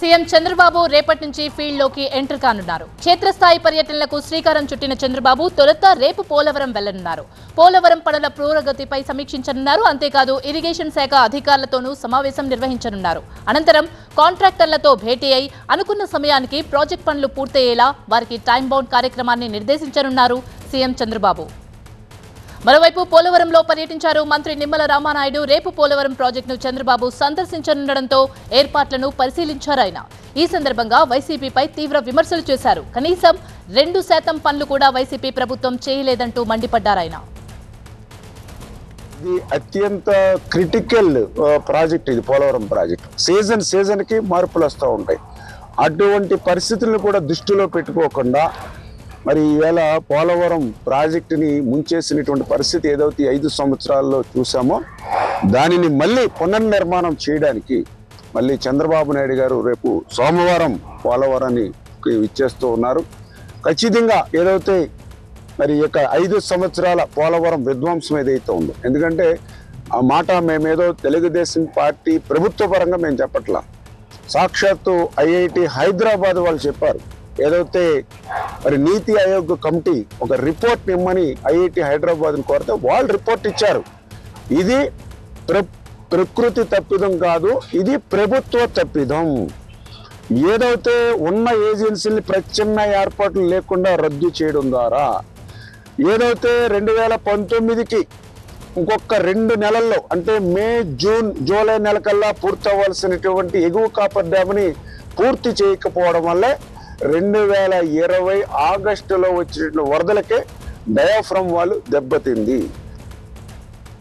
CM Chandrababu రేపటి నుంచి field లోకి ఎంటర్ కానున్నారు. క్షేత్రస్థాయి పర్యటనలకు శ్రీకారం చుట్టిన చంద్రబాబు తొలుత రేపు పోలవరం వెళ్లనున్నారు. పోలవరం పనుల పురోగతిపై సమీక్షించనున్నారు. అంతేకాదు ఇరిగేషన్ శాఖ అధికారులతోనూ సమావేశం నిర్వహించనున్నారు. అనంతరం కాంట్రాక్టర్లతో భేటీ అయి అనుకున్న సమయానికి ప్రాజెక్ట్ పనులు పూర్తయ్యేలా వారికి టైం బౌండ్ కార్యక్రమాన్ని నిర్దేశించనున్నారు సీఎం చంద్రబాబు. మరోవైపు పోలవరంలో పర్యటించారు మంత్రి నిమ్మల రామానాయుడు. రేపు పోలవరం ప్రాజెక్టును చంద్రబాబు సందర్శించనుండడంతో ఏర్పాట్లను పరిశీలించారు ఆయన. ఈ సందర్భంగా వైసీపీపై తీవ్ర విమర్శలు చేశారు. కనీసం 2% పనులు కూడా వైసీపీ ప్రభుత్వం చేయలేదంటూ మండిపడ్డారాయన. ఇది అత్యంత క్రిటికల్ ప్రాజెక్ట్. ఇది పోలవరం ప్రాజెక్ట్. సీజన్ కి మార్పులు వస్తూ ఉంటాయి. అటువంటి పరిస్థితులను కూడా దృష్టిలో పెట్టుకోకుండా మరి ఈవేళ పోలవరం ప్రాజెక్టుని ముంచేసినటువంటి పరిస్థితి ఏదైతే 5 సంవత్సరాల్లో చూసామో దానిని మళ్ళీ పునర్నిర్మాణం చేయడానికి మళ్ళీ చంద్రబాబు నాయుడు గారు రేపు సోమవారం పోలవరాన్ని ఇచ్చేస్తూ ఉన్నారు. ఖచ్చితంగా ఏదైతే మరి ఇక 5 సంవత్సరాల పోలవరం విధ్వంసం ఏదైతే ఉందో, ఎందుకంటే ఆ మాట మేమేదో తెలుగుదేశం పార్టీ ప్రభుత్వ పరంగా మేము చెప్పట్లా, సాక్షాత్తు ఐఐటి హైదరాబాద్ వాళ్ళు చెప్పారు. ఏదైతే మరి నీతి ఆయోగ్ కమిటీ ఒక రిపోర్ట్ ఇమ్మని ఐఐటి హైదరాబాద్ని కోరితే వాళ్ళు రిపోర్ట్ ఇచ్చారు. ఇది ప్రకృతి తప్పిదం కాదు, ఇది ప్రభుత్వ తప్పిదం. ఏదైతే ఉన్న ఏజెన్సీని ప్రత్యామ్నాయ ఏర్పాట్లు లేకుండా రద్దు చేయడం ద్వారా ఏదైతే 2019కి ఇంకొక 2 నెలల్లో అంటే మే, జూన్, జూలై నెలకల్లా పూర్తవలసినటువంటి ఎగువ కాపర్ డ్యామ్ని పూర్తి చేయకపోవడం వల్లే 2020 ఆగస్టులో వచ్చిన వరదలకే డయాఫ్రమ్ వాళ్ళు దెబ్బతింది.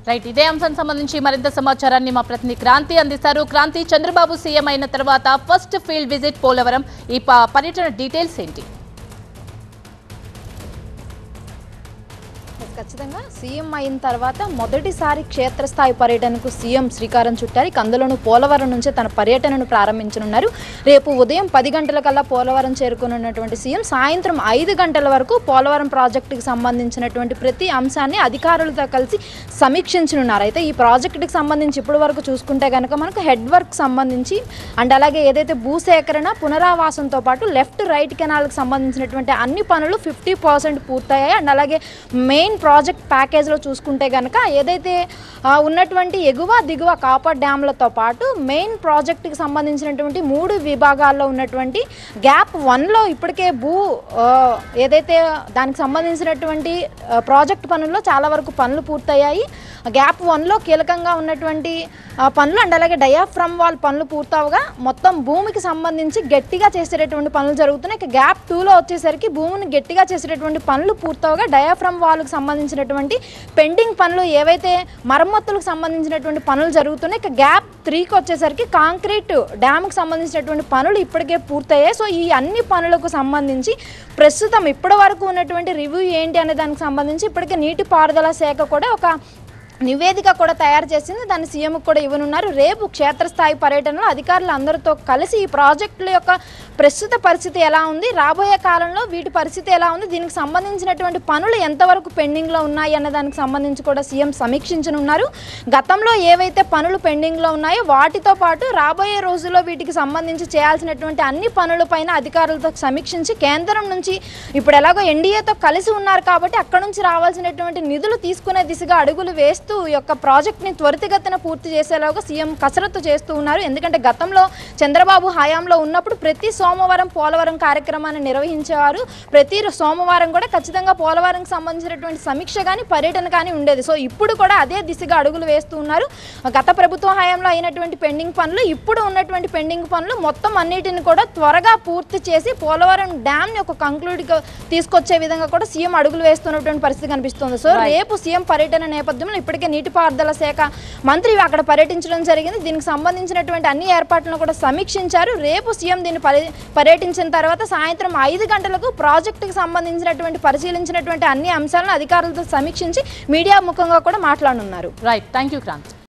రైట్, ఇదే అంశానికి సంబంధించి మరింత సమాచారాన్ని మా ప్రతినిధి క్రాంతి అందిస్తారు. క్రాంతి, చంద్రబాబు సీఎం అయిన తర్వాత ఫస్ట్ ఫీల్డ్ విజిట్ పోలవరం, ఈ పర్యటన డీటెయిల్స్ ఏంటి? ఖచ్చితంగా సీఎం అయిన తర్వాత మొదటిసారి క్షేత్రస్థాయి పర్యటనకు సీఎం శ్రీకారం చుట్టారు. అందులోనూ పోలవరం నుంచే తన పర్యటనను ప్రారంభించనున్నారు. రేపు ఉదయం 10 గంటలకల్లా పోలవరం చేరుకున్నటువంటి సీఎం సాయంత్రం 5 గంటల వరకు పోలవరం ప్రాజెక్టుకి సంబంధించినటువంటి ప్రతి అంశాన్ని అధికారులతో కలిసి సమీక్షించనున్నారు. అయితే ఈ ప్రాజెక్టుకి సంబంధించి ఇప్పటి వరకు చూసుకుంటే కనుక మనకు హెడ్ వర్క్ సంబంధించి అండ్ అలాగే ఏదైతే భూసేకరణ, పునరావాసంతో పాటు లెఫ్ట్ రైట్ కెనాల్కి సంబంధించినటువంటి అన్ని పనులు 50% పూర్తయ్యాయి. అండ్ అలాగే మెయిన్ ప్రాజెక్ట్ ప్యాకేజ్లో చూసుకుంటే కనుక ఏదైతే ఉన్నటువంటి ఎగువ దిగువ కాపర్ డ్యామ్లతో పాటు మెయిన్ ప్రాజెక్టుకి సంబంధించినటువంటి 3 విభాగాల్లో ఉన్నటువంటి గ్యాప్ 1లో ఇప్పటికే ఏదైతే దానికి సంబంధించినటువంటి ప్రాజెక్ట్ పనుల్లో చాలా వరకు పనులు పూర్తయ్యాయి. గ్యాప్ 1లో కీలకంగా ఉన్నటువంటి పనులు అండ్ అలాగే డయాఫ్రమ్ వాల్ పనులు పూర్తవగా మొత్తం భూమికి సంబంధించి గట్టిగా చేసేటటువంటి పనులు జరుగుతున్నాయి. ఇక గ్యాప్ 2లో వచ్చేసరికి భూమిని గట్టిగా చేసేటటువంటి పనులు పూర్తవగా డయాఫ్రమ్ వాల్కి సంబంధించినటువంటి పెండింగ్ పనులు ఏవైతే మరమ్మతులకు సంబంధించినటువంటి పనులు జరుగుతున్నాయి. ఇక గ్యాప్ 3కి వచ్చేసరికి కాంక్రీట్ డ్యామ్కి సంబంధించినటువంటి పనులు ఇప్పటికే పూర్తయ్యాయి. సో ఈ అన్ని పనులకు సంబంధించి ప్రస్తుతం ఇప్పటి వరకు ఉన్నటువంటి రివ్యూ ఏంటి అనే దానికి సంబంధించి ఇప్పటికే నీటిపారుదల శాఖ కూడా ఒక నివేదిక కూడా తయారు చేసింది. దాన్ని సీఎంకు కూడా ఇవ్వనున్నారు. రేపు క్షేత్రస్థాయి పర్యటనలో అధికారులు అందరితో కలిసి ఈ ప్రాజెక్టుల యొక్క ప్రస్తుత పరిస్థితి ఎలా ఉంది, రాబోయే కాలంలో వీటి పరిస్థితి ఎలా ఉంది, దీనికి సంబంధించినటువంటి పనులు ఎంతవరకు పెండింగ్లో ఉన్నాయి అన్న దానికి సంబంధించి కూడా సీఎం సమీక్షించనున్నారు. గతంలో ఏవైతే పనులు పెండింగ్లో ఉన్నాయో వాటితో పాటు రాబోయే రోజుల్లో వీటికి సంబంధించి చేయాల్సినటువంటి అన్ని పనులపైన అధికారులతో సమీక్షించి కేంద్రం నుంచి ఇప్పుడు ఎలాగో ఎన్డీఏతో కలిసి ఉన్నారు కాబట్టి అక్కడ నుంచి రావాల్సినటువంటి నిధులు తీసుకునే దిశగా అడుగులు వేస్తూ ఈ యొక్క ప్రాజెక్ట్ని త్వరితగతిన పూర్తి చేసేలాగా సీఎం కసరత్తు చేస్తూ ఉన్నారు. ఎందుకంటే గతంలో చంద్రబాబు హయాంలో ఉన్నప్పుడు ప్రతి సోమవారం పోలవరం కార్యక్రమాన్ని నిర్వహించేవారు. ప్రతి సోమవారం కూడా ఖచ్చితంగా పోలవరంకి సంబంధించినటువంటి సమీక్ష కానీ పర్యటన కానీ ఉండేది. సో ఇప్పుడు కూడా అదే దిశగా అడుగులు వేస్తూ ఉన్నారు. గత ప్రభుత్వ హయాంలో అయినటువంటి పెండింగ్ పనులు, ఇప్పుడు ఉన్నటువంటి పెండింగ్ పనులు మొత్తం అన్నిటిని కూడా త్వరగా పూర్తి చేసి పోలవరం డ్యామ్ని ఒక కంక్లూడ్ తీసుకొచ్చే విధంగా కూడా సీఎం అడుగులు వేస్తున్నటువంటి పరిస్థితి కనిపిస్తుంది. సో రేపు సీఎం పర్యటన నేపథ్యంలో ఇప్పటికే నీటిపారుదల శాఖ మంత్రి అక్కడ పర్యటించడం జరిగింది. దీనికి సంబంధించినటువంటి అన్ని ఏర్పాట్లను కూడా సమీక్షించారు. రేపు సీఎం దీన్ని పర్యటించిన తర్వాత సాయంత్రం 5 గంటలకు ప్రాజెక్టుకి సంబంధించినటువంటి పరిశీలించినటువంటి అన్ని అంశాలను అధికారులతో సమీక్షించి మీడియా ముఖంగా కూడా మాట్లాడనున్నారు. Right, thank you Kranti.